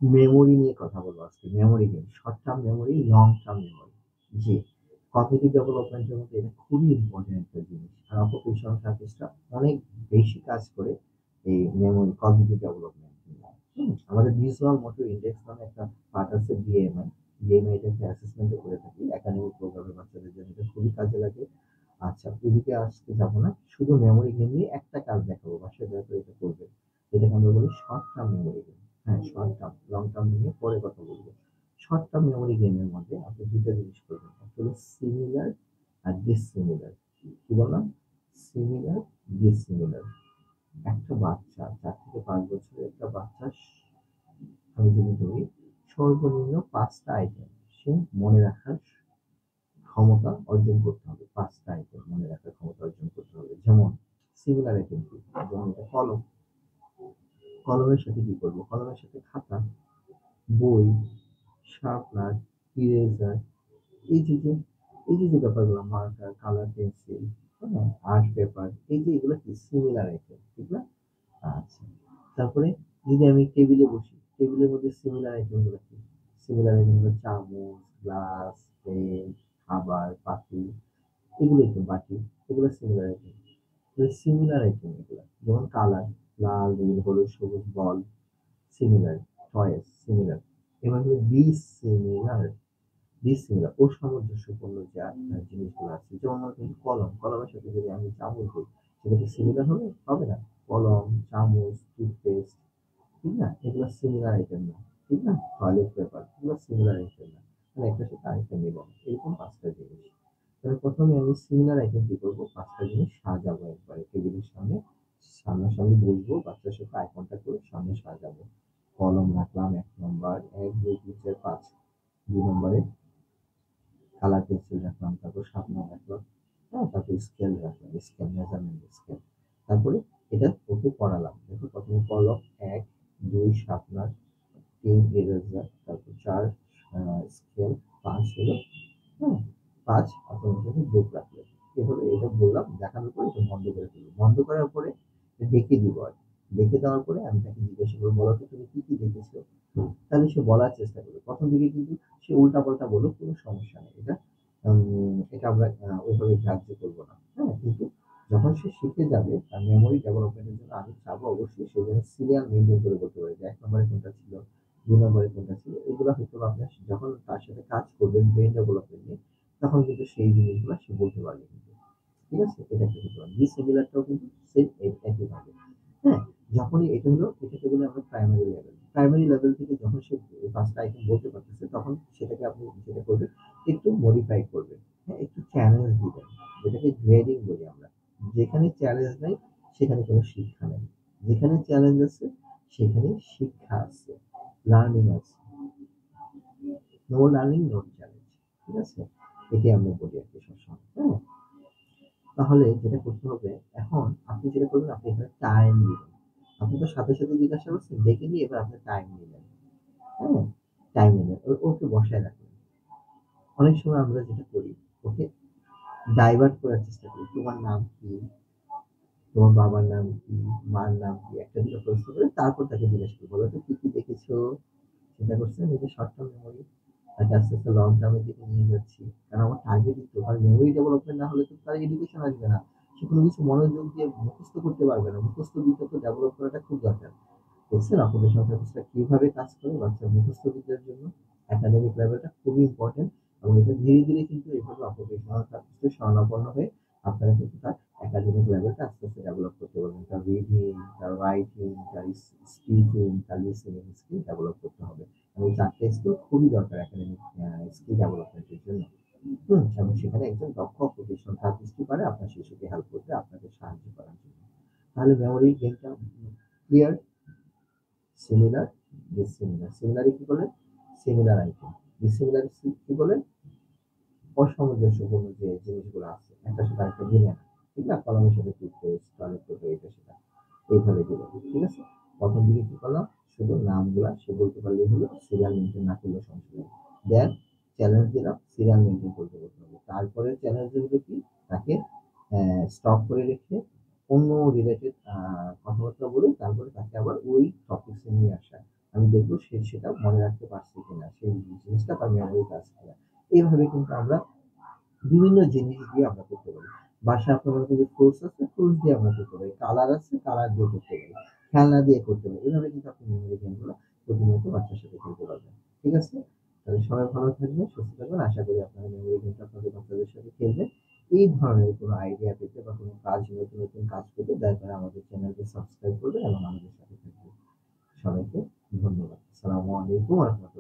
Memory নিয়ে কথা বলবো আজকে। Memory game, short term memory, long term memory. জি, কগনিটিভ ডেভেলপমেন্টের মধ্যে এটা খুবই ইম্পর্টেন্ট একটা জিনিস। আর অকুপেশনাল থেরাপিস্টরা অনেক বেশি কাজ করে এই মেমোরি, কগনিটিভ ডেভেলপমেন্ট নিয়ে। আমাদের ভিজুয়াল মোটর ইন্ডেক্স নামে একটা পার্ট আছে, বিএমআই। বিএমআই এটাকে অ্যাসেসমেন্টও করে থাকি একাডেমিক প্রোগ্রামের বাচ্চাদের জন্য, এটা খুবই কাজে লাগে। আচ্ছা, ওদিকে আসতে যাবো না, শুধু মেমোরি গেম নিয়ে একটা কাজ দেখাবো, বাসায় দয়া করে এটা করবে। এটাকে আমরা বলি শর্ট টার্ম মেমোরি গেম। হ্যাঁ, শর্ট টার্ম, লং টার্ম নিয়ে পরে কথা বলবো। শর্ট টার্ম মেমোরি গেমের মধ্যে আপনি দুটো জিনিস করবেন, একটা হলো সিমিলার আর ডিসিমিলার। কি বললাম? Similar, dissimilar. একটা বাচ্চা, 4 থেকে 5 বছরের একটা বাচ্চা, আমি যদি ধরি, সর্বনিম্ন 5টা আইটেম সে মনে রাখার ক্ষমতা অর্জন করতে হবে। 5টা আইটেম মনে রাখার ক্ষমতা অর্জন করতে হবে। যেমন সিমিলার আইটেম কি? যেমন এটা কলম। কলমের সাথে কি করবো? কলমের সাথে খাতা, বই, শার্পনার, ইরেজার, এই যে যে এই যে ব্যাপারগুলো, মার্কার, কালার পেন্সিল, হ্যাঁ, আর্ট পেপার, এই যে এগুলো কি সিমিলার আইটেম, ঠিক না? আচ্ছা, তারপরে যদি আমি টেবিলে বসি, টেবিলের মধ্যে সিমিলার আইটেম গুলো কি? সিমিলার আইটেম গুলো চামচ, গ্লাস, প্লেট, খাবার, পাতি, এগুলো একটু বাটি, এগুলো সিমিলার আইটেম। সিমিলার আইটেম এগুলো, যেমন কালার, লাল, নীল, হলুদ, সবুজ, বল, সিমিলার, চয়েস, সিমিলার। এবার হলো ডিসিমিলার। ডিসিমিলার অসামঞ্জস্যপূর্ণ যে জিনিসগুলো আছে, যেমন মনে করেন কলম, কলমের সাথে যদি আমি চামচ দিই, সেটা কি সিমিলার হবে? হবে না। কলম, চামচ, টুথপেস্ট, ঠিক না? এগুলো সিমিলার আইটেম না, ঠিক না? টয়লেট পেপার, এগুলো সিমিলার আইটেম না। মানে একটার সাথে আরেকটা মিলে না। এরকম 5টা জিনিস। তাহলে প্রথমে আমি সিমিলার আইটেম কি করবো? 5টা জিনিস সাজাবো একবারে টেবিলের সামনে, সামনাসামনি বসবো, বাচ্চার সাথে আই কন্টাক্ট করে সামনে সাজাবো। কলম রাখলাম 1 নম্বর, 1, 2, 3, 4, 5। 2 নম্বরে কালার পেন্সিল রাখলাম, তারপর শার্পনার রাখলাম, হ্যাঁ, তারপর স্কেল রাখলাম, স্কেল, মেজারমেন্ট স্কেল। তারপরে এটা ওকে পড়ালাম। দেখো, প্রথমে কলম 1, 2 শার্পনার, 3 ইরেজার, তারপর 4 স্কেল, 5 হলো, হ্যাঁ, 5 আপনার জন্য বুক রাখলো। এভাবে এটা বললাম, দেখানোর পরে এটা বন্ধ করে দিল। বন্ধ করার পরে দেখে দিব আর দেখে দেওয়ার পরে আমি তাকে জিজ্ঞাসা করবো, বলো তো তুমি কি কি দেখেছো? তাহলে সে বলার চেষ্টা করবে। প্রথম দিকে কিন্তু সে উল্টাপাল্টা বলুক, কোনো সমস্যা নেই। এটা আমরা ওইভাবে গ্রাহ্য করবো না। হ্যাঁ, কিন্তু যখন সে শিখে যাবে, তার মেমোরি ডেভেলপমেন্টের জন্য আমি চাবো অবশ্যই সে যেন সিরিয়াল মেনটেন করে করতে পারে, যে 1 নম্বরে কোনটা ছিল, 2 নম্বরে কোনটা ছিল। এগুলো হয়তো আপনার যখন তার সাথে কাজ করবেন ব্রেন ডেভেলপমেন্ট নিয়ে, তখন কিন্তু সেই জিনিসগুলো সে বলতে পারবে কিন্তু। ঠিক আছে? এটা একটা হতে পারে। ডিসিমিলারটাও কিন্তু সেম একই ভাবে। হ্যাঁ, যখনই এটা হলো, এটাকে বলে আমরা প্রাইমারি লেভেল। প্রাইমারি লেভেল থেকে যখন সে 5টা আইটেম বলতে পারতেছে, তখন সেটাকে আপনি যেটা করবেন, একটু মডিফাই করবেন। হ্যাঁ, একটু চ্যালেঞ্জ দিবেন, যেটাকে গ্রেডিং বলি আমরা। যেখানে চ্যালেঞ্জ নাই, সেখানে কোনো শিক্ষা নেই। যেখানে চ্যালেঞ্জ আছে, সেখানে শিক্ষা আছে, লার্নিং আছে। No learning, no challenge. ঠিক আছে? এটাই আমরা বলি আরকি সবসময়। হ্যাঁ? তাহলে যেটা করতে হবে, এখন আপনি যেটা করবেন, আপনি এখানে টাইম দিবেন। আপনি তো সাথে সাথে জিজ্ঞাসা করছেন, ডেকে নিয়ে এবার আপনি টাইম নিলেন। হ্যাঁ, টাইম নিলেন, ওকে বসায় রাখলেন। অনেক সময় আমরা যেটা করি, ওকে ডাইভার্ট করার চেষ্টা করি। তোমার নাম কি? তোমার বাবার নাম কি? মার নাম কি? একটা দুটো প্রশ্ন করে তারপর তাকে জিজ্ঞেস করি, বলো তো কি কি দেখেছো? চিন্তা করছেন? এই যে শর্ট টার্ম মেমোরি, তাকে আস্তে আস্তে লং টার্মের দিকে নিয়ে যাচ্ছি। কারণ আমার টার্গেটই তো, আর মেমোরি ডেভেলপমেন্ট না হলে তো তার এডুকেশন আসবে না। সে কোনো কিছু মনোযোগ দিয়ে মুখস্থ করতে পারবে না। মুখস্থ বিদ্যা তো ডেভেলপ করাটা খুব দরকার। দেখছেন অকুপেশনাল থেরাপিস্টরা কিভাবে কাজ করে বাচ্চার মুখস্থ বিদ্যার জন্য? একাডেমিক লেভেলটা খুবই ইম্পর্টেন্ট, এবং এটা ধীরে ধীরে কিন্তু এভাবে অকুপেশনাল থেরাপিস্টের শরণাপন্ন হয়ে আপনারা কিন্তু তার একাডেমিক লেভেলটা আস্তে আস্তে ডেভেলপ করতে পারবেন। তার রিডিং, তার রাইটিং, তার স্পিকিং, তার লিসেনিং স্কিল ডেভেলপ করতে হবে। এবং 4টে স্কিল খুবই দরকার একাডেমিক স্কিল ডেভেলপমেন্টের জন্য। এবং সেখানে একজন দক্ষ অকুপেশনাল থেরাপিস্টই পারে আপনার শিশুকে হেল্প করতে, আপনাকে সাহায্য করার জন্য। তাহলে মেমোরি গেমটা ক্লিয়ার। Similar, dissimilar. সিমিলারে কি বলে? Similar item. ডিসিমিলার কি বলে? অসামঞ্জস্যপূর্ণ যে জিনিসগুলো আছে, একটার সাথে আরেকটা মিলে না। ঠিক না? কলমের সাথে টুথপেস্ট, টয়লেট পেপার, এটা সেটা। এইভাবে দিলাম। ঠিক আছে? প্রথম দিকে কি করলাম? শুধু নামগুলা সে বলতে পারলেই হলো, সিরিয়াল মেনটেন না করলেও সমস্যা নেই। দেন চ্যালেঞ্জ দিলাম, সিরিয়াল মেনটেন করতে বলতে হবে। তারপরে চ্যালেঞ্জ হলো কি? তাকে স্টপ করে রেখে অন্য রিলেটেড কথাবার্তা বলে তারপরে তাকে আবার ওই টপিকসে নিয়ে আসা। আমি দেখব সে সেটা মনে রাখতে পারছে কিনা, সেই জিনিসটা তার মেমোরিতে আছে কিনা। এইভাবে কিন্তু আমরা বিভিন্ন জিনিস দিয়ে আমরা করতে পারি। বাসায় আপনার মনে করেন যে ফ্রুটস আছে, ফ্রুটস দিয়ে আমরা করতে পারি। কালার আছে, কালার দিয়ে করতে পারি। খেলনা দিয়ে করতে পারি। এভাবে কিন্তু আপনি মেমোরি গেম গুলা প্রতিনিয়ত বাচ্চার সাথে খেলতে পারবেন। ঠিক আছে? তাহলে সবাই ভালো থাকবেন, সুস্থ থাকবেন। আশা করি আপনারা মেমোরি গেমটা আপনাদের বাচ্চাদের সাথে খেলবেন। এই ধরনের কোনো আইডিয়া পেতে বা কোনো কাজ নতুন, নতুন কাজ পেতে দয়া করে আমাদের চ্যানেলকে সাবস্ক্রাইব করবেন এবং আমাদের সাথে থাকবেন। সবাইকে ধন্যবাদ। আসসালামু আলাইকুম ওয়া রাহমাতুল্লাহ।